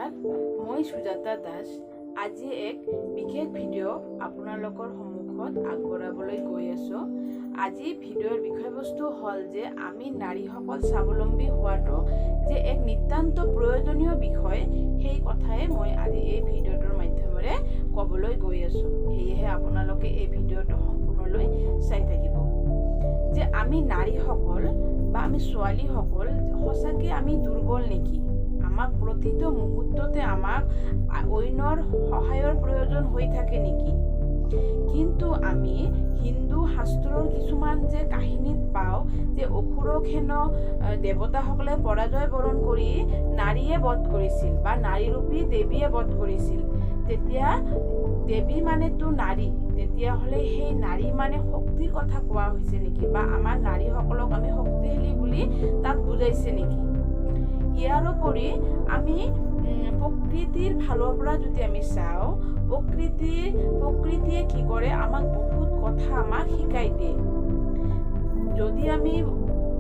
নমস্কাৰ, মই সুজাতা দাস। আজি এক বিশেষ ভিডিঅ' আপোনালোকৰ সন্মুখত আগবঢ়াবলৈ গৈ আছোঁ। আজি ভিডিঅ'ৰ বিষয়বস্তু হ'ল যে আমি নাৰীসকল স্বাৱলম্বী হোৱাটো যে এক নিতান্ত প্ৰয়োজনীয় বিষয়, সেই কথাই মই আজি এই ভিডিঅ'টোৰ মাধ্যমেৰে ক'বলৈ গৈ আছোঁ। সেয়েহে আপোনালোকে এই ভিডিঅ'টো সম্পূৰ্ণলৈ চাই থাকিব। যে আমি নাৰীসকল বা আমি ছোৱালীসকল সঁচাকৈ আমি দুৰ্বল নেকি? আমাক প্ৰতিটো মুহূৰ্ততে আমাক অন্যৰ সহায়ৰ প্ৰয়োজন হৈ থাকে নেকি? কিন্তু আমি হিন্দু শাস্ত্ৰৰ কিছুমান যে কাহিনীত পাওঁ যে অসুৰক হেনো দেৱতাসকলে পৰাজয় বৰণ কৰি নাৰীয়ে বধ কৰিছিল বা নাৰীৰূপী দেৱীয়ে বধ কৰিছিল। তেতিয়া দেৱী মানেতো নাৰী, তেতিয়াহ'লে সেই নাৰী মানে শক্তিৰ কথা কোৱা হৈছে নেকি? বা আমাৰ নাৰীসকলক আমি শক্তিশালী বুলি তাত বুজাইছে নেকি? ইয়াৰোপৰি আমি প্ৰকৃতিৰ ফালৰ পৰা যদি আমি চাওঁ, প্ৰকৃতিয়ে কি কৰে, আমাক বহুত কথা আমাক শিকাই দিয়ে। যদি আমি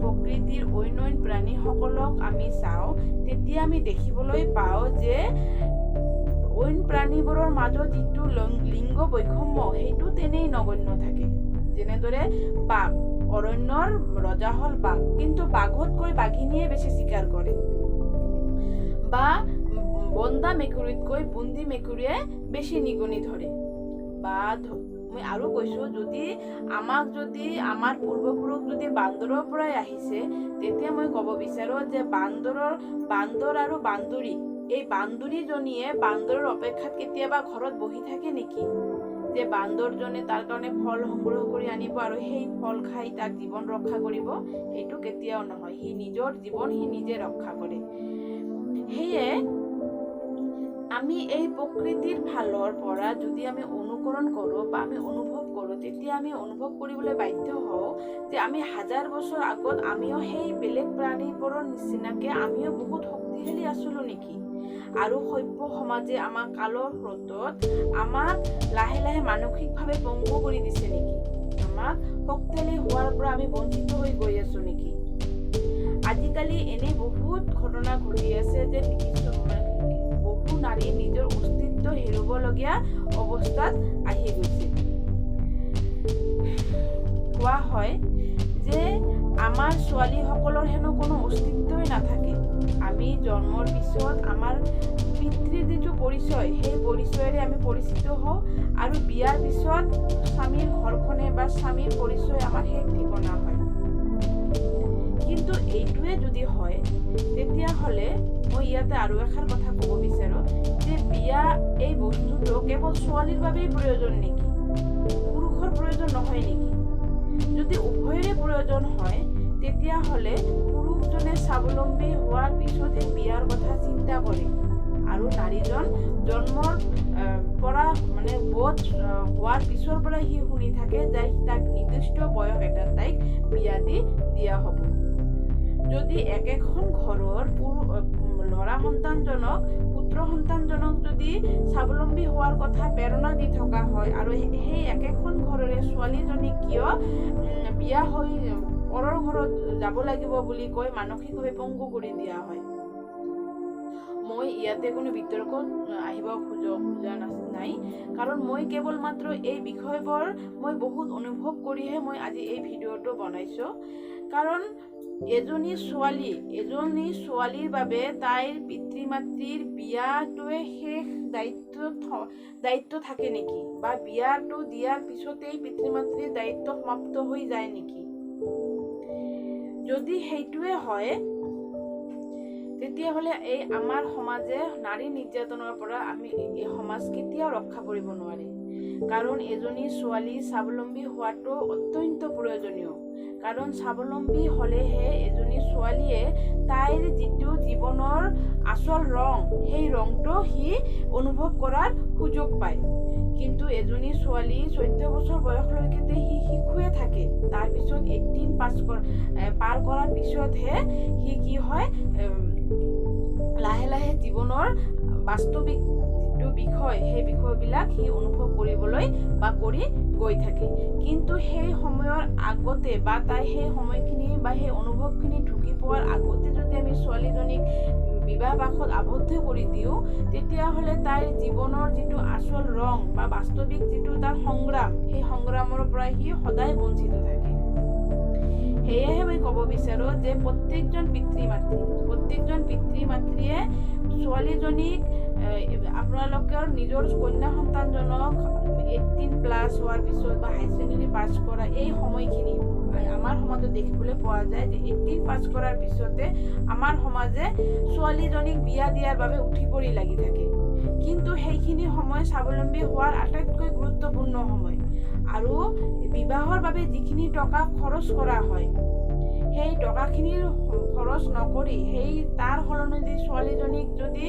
প্ৰকৃতিৰ অন্য প্ৰাণীসকলক আমি চাওঁ, তেতিয়া আমি দেখিবলৈ পাওঁ যে অন্য প্ৰাণীবোৰৰ মাজত যিটো লিংগ বৈষম্য সেইটো তেনেই নগণ্য থাকে। যেনেদৰে বাঘ, অৰণ্যৰ ৰজা হ'ল বাঘ, কিন্তু বাঘতকৈ বাঘিনীয়ে বেছি চিকাৰ কৰে। বা বন্দা মেকুৰীতকৈ বুন্দি মেকুৰীয়ে বেছি নিগনি ধৰে। বা মই আৰু কৈছোঁ, যদি আমাৰ পূৰ্বপুৰুষ যদি বান্দৰৰ পৰাই আহিছে, তেতিয়া মই ক'ব বিচাৰোঁ যে বান্দৰ আৰু বান্দৰী, এই বান্দৰীজনীয়ে বান্দৰৰ অপেক্ষাত কেতিয়াবা ঘৰত বহি থাকে নেকি? যে বান্দৰজনে তাৰ কাৰণে ফল সংগ্ৰহ কৰি আনিব আৰু সেই ফল খাই তাক জীৱন ৰক্ষা কৰিব, এইটো কেতিয়াও নহয়। সি নিজৰ জীৱন সি নিজে ৰক্ষা কৰে। সেয়ে আমি এই প্ৰকৃতিৰ ফালৰ পৰা যদি আমি অনুকৰণ কৰোঁ বা আমি অনুভৱ কৰোঁ, তেতিয়া আমি অনুভৱ কৰিবলৈ বাধ্য হওঁ যে আমি 1000 বছৰ আগত আমিও সেই বেলেগ প্ৰাণীবোৰৰ নিচিনাকৈ আমিও বহুত শক্তিশালী আছিলোঁ নেকি? আৰু সভ্য সমাজে আমাক কালৰ স্ৰোতত আমাক লাহে লাহে মানসিকভাৱে পংগু কৰি দিছে নেকি? আমাক শক্তিশালী হোৱাৰ পৰা আমি বঞ্চিত হৈ গৈ আছোঁ নেকি? আজিকালি এনে বহুত ঘটনা ঘটি আছে যে বহু নাৰী নিজৰ অস্তিত্ব হেৰুৱাবলগীয়া অৱস্থাত আহি গৈছে। কোৱা হয় যে আমাৰ ছোৱালীসকলৰ হেনো কোনো অস্তিত্বই নাথাকে। আমি জন্মৰ পিছত আমাৰ পিতৃৰ যিটো পৰিচয়, সেই পৰিচয়েৰে আমি পৰিচিত হওঁ, আৰু বিয়াৰ পিছত স্বামীৰ ঘৰখনে বা স্বামীৰ পৰিচয় আমাৰ শেষ ঠিকনা হয়। কিন্তু এইটোৱে যদি হয়, তেতিয়াহ'লে মই ইয়াতে আৰু এষাৰ কথা ক'ব বিচাৰোঁ যে বিয়া এই বস্তুটো কেৱল ছোৱালীৰ বাবেই প্ৰয়োজন নেকি? পুৰুষৰ প্ৰয়োজন নহয় নেকি? যদি উভয়ৰে প্ৰয়োজন হয়, তেতিয়াহ'লে পুৰুষজনে স্বাৱলম্বী হোৱাৰ পিছতহে বিয়াৰ কথা চিন্তা কৰে, আৰু নাৰীজন জন্মৰ পৰা বোধ হোৱাৰ পিছৰ পৰা সি শুনি থাকে যে তাক নিৰ্দিষ্ট বয়স এটা তাইক বিয়া দিয়া হ'ব। যদি একেখন ঘৰৰ ল'ৰা সন্তানজনক, পুত্ৰ সন্তানজনক যদি স্বাৱলম্বী হোৱাৰ কথা প্ৰেৰণা দি থকা হয়, আৰু সেই একেখন ঘৰৰে ছোৱালীজনীক কিয় বিয়া হৈ পৰৰ ঘৰত যাব লাগিব বুলি কৈ মানসিকভাৱে পংগু কৰি দিয়া হয়? মই ইয়াতে কোনো বিতৰ্ক আহিব খোজা নাই, কাৰণ মই কেৱল মাত্ৰ এই বিষয়বোৰ মই বহুত অনুভৱ কৰিহে মই আজি এই ভিডিঅ'টো বনাইছোঁ। কাৰণ এজনী ছোৱালীৰ বাবে তাইৰ পিতৃ মাতৃৰ বিয়াটোৱে শেষ দায়িত্ব থাকে নেকি? বা বিয়াটো দিয়াৰ পিছতেই পিতৃ মাতৃৰ দায়িত্ব সমাপ্ত হৈ যায় নেকি? যদি সেইটোৱে হয়, তেতিয়াহ'লে এই আমাৰ সমাজে নাৰী নিৰ্যাতনৰ পৰা এই সমাজ কেতিয়াও ৰক্ষা কৰিব নোৱাৰে। কাৰণ এজনী ছোৱালী স্বাৱলম্বী হোৱাটো অত্যন্ত প্ৰয়োজনীয়। কাৰণ স্বাৱলম্বী হ'লেহে এজনী ছোৱালীয়ে তাইৰ যিটো জীৱনৰ আচল ৰং, সেই ৰংটো সি অনুভৱ কৰাৰ সুযোগ পায়। কিন্তু এজনী ছোৱালী 14 বছৰ বয়সলৈকে সি শিশুৱে থাকে। তাৰপিছত 18 পাৰ কৰাৰ পিছতহে সি কি হয়, লাহে লাহে জীৱনৰ বাস্তৱিক যিটো বিষয়, সেই বিষয়বিলাক সি অনুভৱ কৰিবলৈ বা কৰি গৈ থাকে। কিন্তু সেই সময়ৰ আগতে বা তাই সেই সময়খিনি বা সেই অনুভৱখিনি ঢুকি পোৱাৰ আগতে যদি আমি ছোৱালীজনীক বিবাহবাসত আবদ্ধ কৰি দিওঁ, তেতিয়াহ'লে তাইৰ জীৱনৰ যিটো আচল ৰং বা বাস্তৱিক যিটো তাৰ সংগ্ৰাম, সেই সংগ্ৰামৰ পৰা সি সদায় বঞ্চিত থাকে। সেয়েহে মই ক'ব বিচাৰোঁ যে প্ৰত্যেকজন পিতৃ মাতৃয়ে ছোৱালীজনীক আপোনালোকৰ নিজৰ কন্যা সন্তানজনক 18+ হোৱাৰ পিছত বা হাই ছেকেণ্ডেৰী পাছ কৰা এই সময়খিনি আমাৰ সমাজত দেখিবলৈ পোৱা যায় যে 18 পাছ কৰাৰ পিছতে আমাৰ সমাজে ছোৱালীজনীক বিয়া দিয়াৰ বাবে উঠি পৰি লাগি থাকে। কিন্তু সেইখিনি সময় স্বাৱলম্বী হোৱাৰ আটাইতকৈ গুৰুত্বপূৰ্ণ সময়। আৰু বিবাহৰ বাবে যিখিনি টকা খৰচ কৰা হয়, সেই টকাখিনিৰ খৰচ নকৰি সেই তাৰ সলনি যদি ছোৱালীজনীক যদি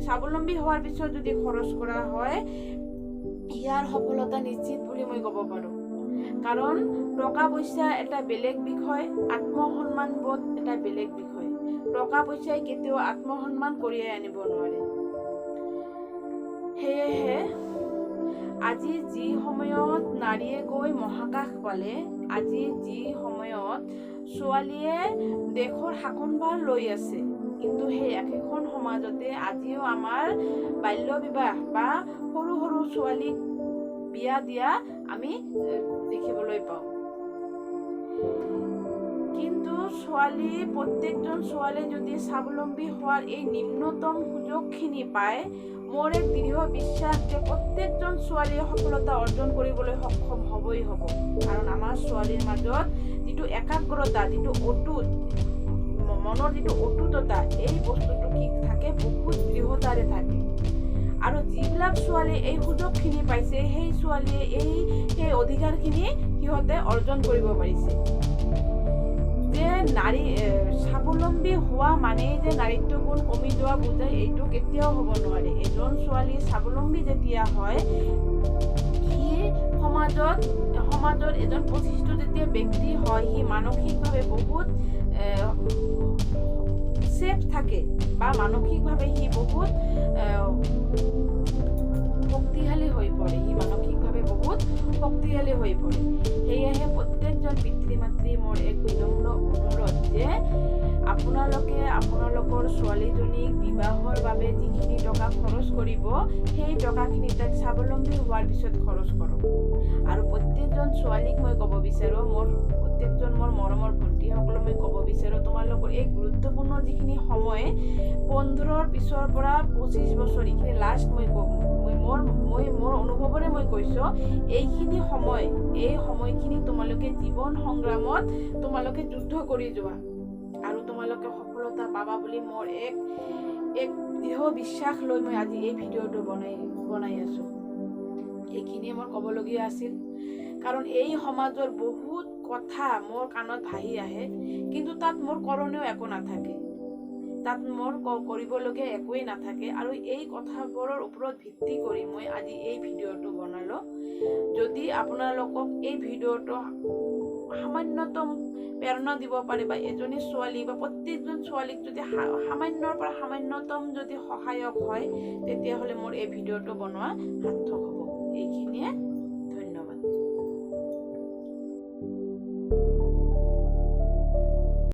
স্বাৱলম্বী হোৱাৰ পিছত যদি খৰচ কৰা হয়, ইয়াৰ সফলতা নিশ্চিত বুলি মই ক'ব পাৰোঁ। কাৰণ টকা পইচা এটা বেলেগ বিষয়, আত্মসন্মানবোধ এটা বেলেগ বিষয়। টকা পইচাই কেতিয়াও আত্মসন্মান কঢ়িয়াই আনিব নোৱাৰে। সেয়েহে আজি যি সময়ত নাৰীয়ে গৈ মহাকাশ পালে, আজি যি সময়ত ছোৱালীয়ে দেশৰ শাসনভাৰ লৈ আছে, কিন্তু সেই একেখন সমাজতে আজিও আমাৰ বাল্য বিবাহ বা সৰু সৰু ছোৱালীক বিয়া দিয়া আমি দেখিবলৈ পাওঁ। কিন্তু প্ৰত্যেকজন ছোৱালীয়ে যদি স্বাৱলম্বী হোৱাৰ এই নিম্নতম সুযোগখিনি পায়, মোৰ এক দৃঢ় বিশ্বাস যে প্ৰত্যেকজন ছোৱালীয়ে সফলতা অৰ্জন কৰিবলৈ সক্ষম হ'বই হ'ব। কাৰণ আমাৰ ছোৱালীৰ মাজত যিটো একাগ্ৰতা, যিটো অটুট মনৰ যিটো অটুটতা, এই বস্তুটো কি থাকে, বহুত দৃঢ়তাৰে থাকে। আৰু যিবিলাক ছোৱালীয়ে এই সুযোগখিনি পাইছে, সেই ছোৱালীয়ে সেই অধিকাৰখিনি সিহঁতে অৰ্জন কৰিব পাৰিছে। যে নাৰী স্বাৱলম্বী হোৱা মানেই যে নাৰীত্ব গুণ কমি যোৱা বুজায়, এইটো কেতিয়াও হ'ব নোৱাৰে। এজন ছোৱালী স্বাৱলম্বী যেতিয়া হয়, সি সমাজত এজন প্ৰতিষ্ঠিত যেতিয়া ব্যক্তি হয়, সি মানসিকভাৱে বহুত ছেফ থাকে বা মানসিকভাৱে সি বহুত শক্তিশালী হৈ পৰে। সেয়েহে প্ৰত্যেকজন পিতৃ মাতৃ মোৰ এক বিনম্ৰ অনুৰোধ যে আপোনালোকে আপোনালোকৰ ছোৱালীজনীক বিবাহৰ বাবে যিখিনি টকা খৰচ কৰিব, সেই টকাখিনি তাক স্বাৱলম্বী হোৱাৰ পিছত খৰচ কৰক। আৰু প্ৰত্যেকজন ছোৱালীক মই ক'ব বিচাৰোঁ, মোৰ মৰমৰ ভণ্টিসকলক মই ক'ব বিচাৰোঁ, তোমালোকৰ এই গুৰুত্বপূৰ্ণ যিখিনি সময় 15 পিছৰ পৰা 25 বছৰ, এইখিনি লাষ্ট মোৰ অনুভৱৰে মই কৈছোঁ, এই সময়খিনি তোমালোকে জীৱন সংগ্ৰামত তোমালোকে যুদ্ধ কৰি যোৱা আৰু তোমালোকে সফলতা পাবা বুলি মোৰ এক দৃঢ় বিশ্বাস লৈ মই আজি এই ভিডিঅ'টো বনাই আছোঁ। এইখিনিয়ে মোৰ ক'বলগীয়া আছিল। কাৰণ এই সমাজৰ বহুত কথা মোৰ কাণত ভাহি আহে, কিন্তু তাত মোৰ কৰণীয় একো নাথাকে, তাত মোৰ কৰিবলগীয়া একোৱেই নাথাকে। আৰু এই কথাবোৰৰ ওপৰত ভিত্তি কৰি মই আজি এই ভিডিঅ'টো বনালোঁ। যদি আপোনালোকক এই ভিডিঅ'টো সামান্যতম প্ৰেৰণা দিব পাৰে বা এজনী ছোৱালী বা প্ৰত্যেকজন ছোৱালীক যদি সামান্যৰ পৰা সামান্যতম যদি সহায়ক হয়, তেতিয়াহ'লে মোৰ এই ভিডিঅ'টো বনোৱা সাৰ্থক হ'ব। এইখিনিয়ে